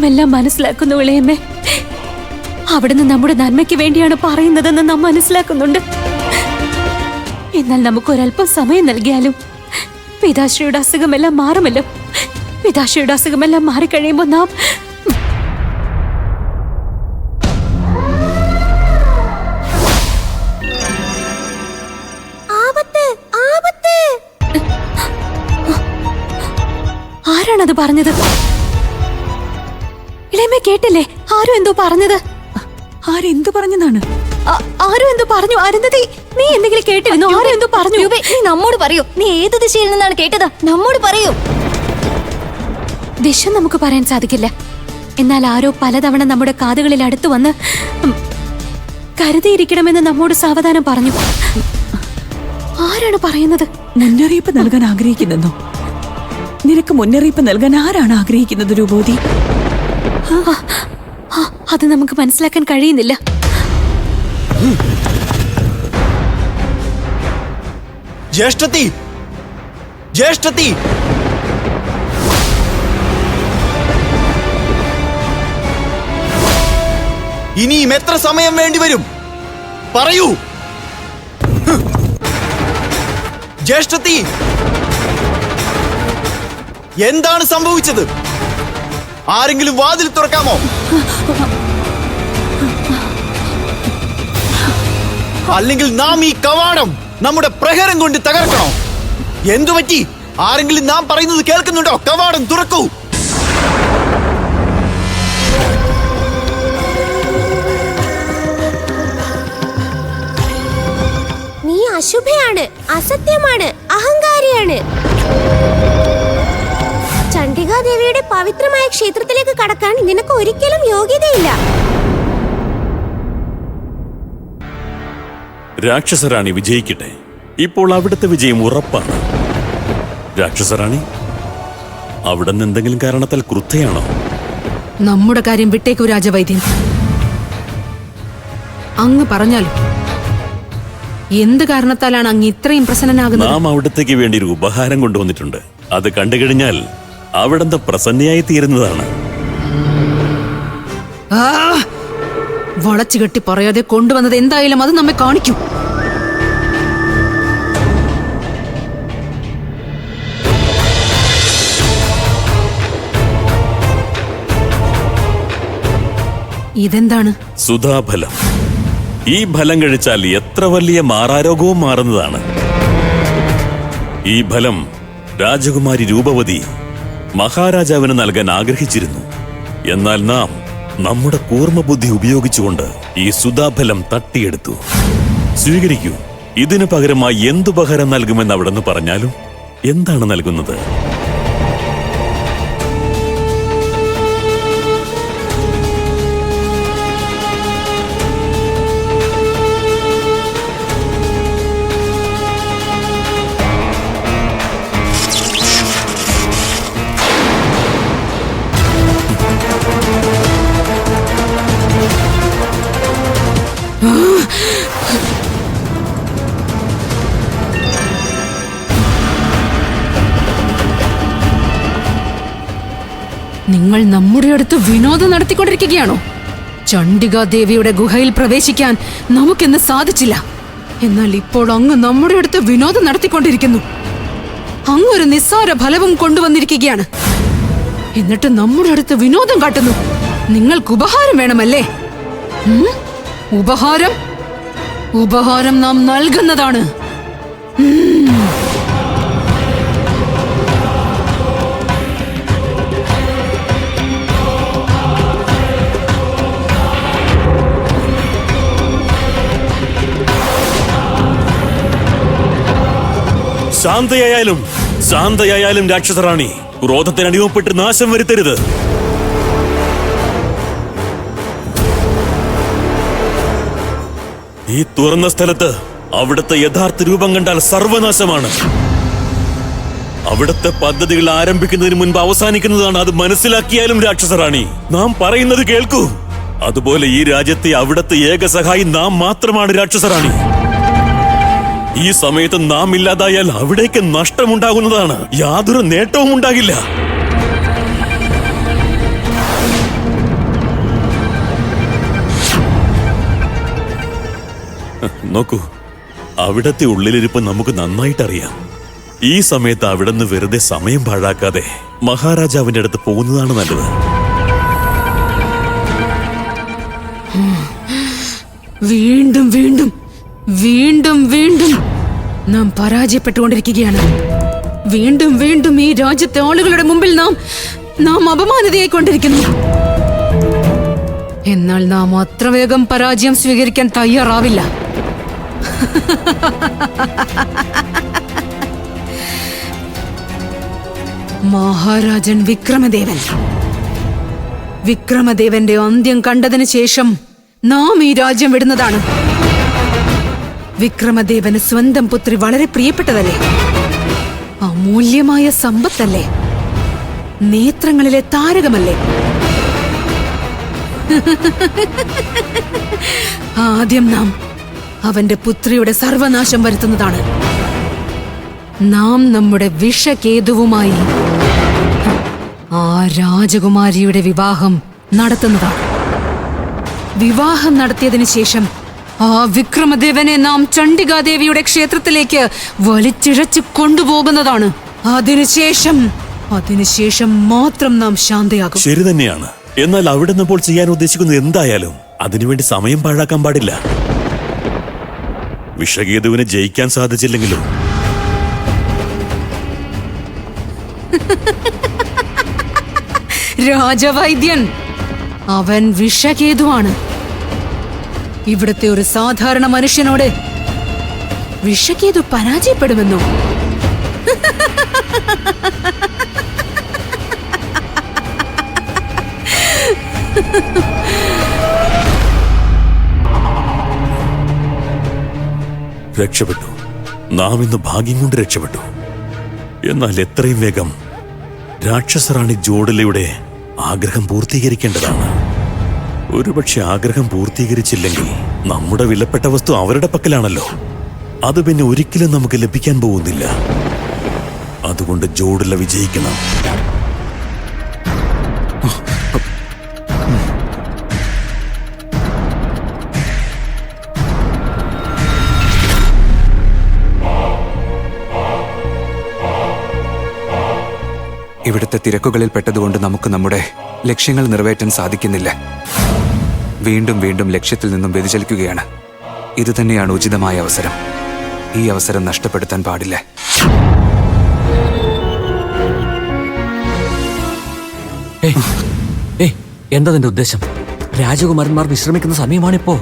നാം എല്ലാം മനസ്സിലാക്കുന്നു ഇളയമ്മേ. അവിടുന്ന് നമ്മുടെ നന്മയ്ക്ക് വേണ്ടിയാണ് പറയുന്നതെന്ന് നാം മനസ്സിലാക്കുന്നുണ്ട്. എന്നാൽ നമുക്കൊരല്പം സമയം നൽകിയാലും പിതാശ്രീയുടെ അസുഖമെല്ലാം മാറുമല്ലോ. പിതാശ്രീയുടെ അസുഖമെല്ലാം മാറിക്കഴിയുമ്പോൾ നാം ആരാണത് പറഞ്ഞത്? ഇളയമ്മ കേട്ടില്ലേ? ആരും എന്തോ പറഞ്ഞത്. ആരെന്തു പറഞ്ഞതാണ്? ആരും എന്തോ പറഞ്ഞു. അരുന്ധതി, നീ എന്തെങ്കിലും കേട്ടിരുന്നോ? ആരും എന്തോ പറഞ്ഞു. നീ നമ്മോട് പറയൂ. നീ ഏത് ദിശയിൽ നിന്നാണ് കേട്ടത്? നമ്മോട് പറയൂ. ദിശ നമുക്ക് പറയാൻ സാധിക്കില്ല. എന്നാൽ ആരോ പലതവണ നമ്മുടെ കാതുകളിൽ അടുത്തു വന്ന് കരുതിയിരിക്കണമെന്ന് നമ്മോട് സാവധാനം പറഞ്ഞു. ആരാണ് പറയുന്നത്? മുന്നറിയിപ്പ് നൽകാൻ ആഗ്രഹിക്കുന്നെന്നോ? നിനക്ക് മുന്നറിയിപ്പ് നൽകാൻ ആരാണ് ആഗ്രഹിക്കുന്നത് രൂപവതി? അത് നമുക്ക് മനസ്സിലാക്കാൻ കഴിയുന്നില്ല. ജ്യേഷ്ഠത്തി, ജ്യേഷ്ഠത്തി, ഇനിയും എത്ര സമയം വേണ്ടിവരും? പറയൂ ജ്യേഷ്ഠത്തി, എന്താണ് സംഭവിച്ചത്? ആരെങ്കിലും വാതിൽ തുറക്കാമോ? അല്ലെങ്കിൽ നാം ഈ കവാടം നമ്മുടെ പ്രഹരം കൊണ്ട് തകർക്കണോ? എന്തുപറ്റി? ആരെങ്കിലും നാം പറയുന്നത് കേൾക്കുന്നുണ്ടോ? കവാടം തുറക്കൂ. നീ അശുഭയാണ്, അസത്യമാണ്, അഹങ്കാരിയാണ്. ചണ്ഡികാദേവിയുടെ പവിത്രമായ ക്ഷേത്രത്തിലേക്ക് കടക്കാൻ നിനക്ക് ഒരിക്കലും യോഗ്യതയില്ല. രാക്ഷസറാണി വിജയിക്കട്ടെ. ഇപ്പോൾ അവിടുത്തെ വിജയം ഉറപ്പാണ്. രാക്ഷസറാണി, അവിടെ നിന്ന് എന്തെങ്കിലും കാരണത്താൽ ക്രുദ്ധയാണോ? നമ്മുടെ കാര്യം വിട്ടേക്കൂ രാജവൈദ്യൻ. അങ്ങ് പറഞ്ഞാലും എന്ത് കാരണത്താലാണ് അങ്ങ് ഇത്രയും പ്രസന്നനാകുന്നത്? നാം അവിടത്തേക്ക് വേണ്ടി ഒരു ഉപഹാരം കൊണ്ടുവന്നിട്ടുണ്ട്. അത് കണ്ടു കഴിഞ്ഞാൽ അവിടുന്ന് പ്രസന്നയായി തീരുന്നതാണ്. വളച്ചു കെട്ടി പറയാതെ കൊണ്ടുവന്നത് എന്തായാലും അത് നമ്മെ കാണിക്കും. ഇതെന്താണ്? സുധാഫലം. ഈ ഫലം കഴിച്ചാൽ എത്ര വലിയ മാറാരോഗവും മാറുന്നതാണ്. ഈ ഫലം രാജകുമാരി രൂപവതി മഹാരാജാവിന് നൽകാൻ ആഗ്രഹിച്ചിരുന്നു. എന്നാൽ നാം നമ്മുടെ കൂർമ്മബുദ്ധി ഉപയോഗിച്ചുകൊണ്ട് ഈ സുധാഫലം തട്ടിയെടുത്തു. സ്വീകരിക്കൂ. ഇതിനു പകരമായി എന്തുപകരം നൽകുമെന്ന് അവിടെന്ന് പറഞ്ഞാലും എന്താണ് നൽകുന്നത്? നിങ്ങൾ നമ്മുടെ അടുത്ത് വിനോദം നടത്തിക്കൊണ്ടിരിക്കുകയാണോ? ചണ്ഡികാദേവിയുടെ ഗുഹയിൽ പ്രവേശിക്കാൻ നമുക്കിന്ന് സാധിച്ചില്ല. എന്നാൽ ഇപ്പോൾ അങ്ങ് നമ്മുടെ അടുത്ത് വിനോദം നടത്തിക്കൊണ്ടിരിക്കുന്നു. അങ്ങൊരു നിസ്സാര ഫലവും കൊണ്ടുവന്നിരിക്കുകയാണ്. എന്നിട്ട് നമ്മുടെ അടുത്ത് വിനോദം കാട്ടുന്നു. നിങ്ങൾക്ക് ഉപഹാരം വേണമല്ലേ? ഉപഹാരം ഉപഹാരം നാം നൽകുന്നതാണ്. ശാന്തയായാലും രാക്ഷസറാണി, ക്രോധത്തിന് അടിമപ്പെട്ട് നാശം വരുത്തരുത്. ഈ തുറന്ന സ്ഥലത്ത് അവിടുത്തെ യഥാർത്ഥ രൂപം കണ്ടാൽ സർവനാശമാണ്. അവിടുത്തെ പദ്ധതികൾ ആരംഭിക്കുന്നതിന് മുൻപ് അവസാനിക്കുന്നതാണ്. അത് മനസ്സിലാക്കിയാലും രാക്ഷസറാണി, നാം പറയുന്നത് കേൾക്കൂ. അതുപോലെ ഈ രാജ്യത്തെ അവിടുത്തെ ഏക സഹായി നാം മാത്രമാണ് രാക്ഷസറാണി. ഈ സമയത്ത് നാം ഇല്ലാതായാൽ അവിടേക്ക് നഷ്ടമുണ്ടാകുന്നതാണ്. യാതൊരു നേട്ടവും ഉണ്ടാകില്ല. നോക്കൂ, അവിടത്തെ ഉള്ളിലിരിപ്പ് നമുക്ക് നന്നായിട്ടറിയാം. ഈ സമയത്ത് അവിടുന്ന് വെറുതെ സമയം പാഴാക്കാതെ മഹാരാജാവിന്റെ അടുത്ത് പോകുന്നതാണ് നല്ലത്. വീണ്ടും വീണ്ടും വീണ്ടും വീണ്ടും നാം പരാജയപ്പെട്ടുകൊണ്ടിരിക്കുകയാണ്. വീണ്ടും വീണ്ടും ഈ രാജ്യത്തെ ആളുകളുടെ മുമ്പിൽ നാം അപമാനിതയായിക്കൊണ്ടിരിക്കുന്നു. എന്നാൽ നാം അത്ര വേഗം പരാജയം സ്വീകരിക്കാൻ തയ്യാറാവില്ല. മഹാരാജൻ വിക്രമദേവന്റെ അന്ത്യം കണ്ടതിന് ശേഷം നാം ഈ രാജ്യം വിടുന്നതാണ്. വിക്രമദേവന് സ്വന്തം പുത്രി വളരെ പ്രിയപ്പെട്ടതല്ലേ? അമൂല്യമായ സമ്പത്തല്ലേ? നേത്രങ്ങളിലെ താരകമല്ലേ? ആദ്യം നാം അവന്റെ പുത്രിയുടെ സർവനാശം വരുത്തുന്നതാണ്. നാം നമ്മുടെ വിഷകേതുവുമായി ആ രാജകുമാരിയുടെ വിവാഹം നടത്തുന്നതാണ്. വിവാഹം നടത്തിയതിനു ശേഷം ആ വിക്രമദേവനെ നാം ചണ്ഡികാദേവിയുടെ ക്ഷേത്രത്തിലേക്ക് വലിച്ചിഴച്ച് കൊണ്ടുപോകുന്നതാണ്. അതിനുശേഷം മാത്രം നാം ശാന്തയാകും. ശരി തന്നെയാണ്. എന്നാൽ അവിടെ നിന്നിപ്പോൾ ചെയ്യാൻ ഉദ്ദേശിക്കുന്നത് എന്തായാലും അതിനുവേണ്ടി സമയം പാഴാക്കാൻ പാടില്ല. വിഷകേതുവിനെ ജയിക്കാൻ സാധിച്ചില്ലെങ്കിലും രാജവൈദ്യൻ, അവൻ വിഷകേതുവാണ്. ഇവിടുത്തെ ഒരു സാധാരണ മനുഷ്യനോട് വിഷകേതു പരാജയപ്പെടുമെന്നോ? രക്ഷപ്പെട്ടു. നാം ഇന്ന് ഭാഗ്യം കൊണ്ട് രക്ഷപ്പെട്ടു. എന്നാൽ എത്രയും വേഗം രാക്ഷസറാണി ജോഡലയുടെ ആഗ്രഹം പൂർത്തീകരിക്കേണ്ടതാണ്. ഒരുപക്ഷെ ആഗ്രഹം പൂർത്തീകരിച്ചില്ലെങ്കിൽ നമ്മുടെ വിലപ്പെട്ട വസ്തു അവരുടെ പക്കലാണല്ലോ. അത് പിന്നെ ഒരിക്കലും നമുക്ക് ലഭിക്കാൻ പോകുന്നില്ല. അതുകൊണ്ട് ജോഡല വിജയിക്കണം. ഇവിടുത്തെ തിരക്കുകളിൽ പെട്ടതുകൊണ്ട് നമുക്ക് നമ്മുടെ ലക്ഷ്യങ്ങൾ നിറവേറ്റാൻ സാധിക്കുന്നില്ല. വീണ്ടും വീണ്ടും ലക്ഷ്യത്തിൽ നിന്നും വ്യതിചലിക്കുകയാണ്. ഇത് തന്നെയാണ് ഉചിതമായ അവസരം. ഈ അവസരം നഷ്ടപ്പെടുത്താൻ പാടില്ല. എന്താ നിന്റെ ഉദ്ദേശം? രാജകുമാരന്മാർ വിശ്രമിക്കുന്ന സമയമാണിപ്പോ.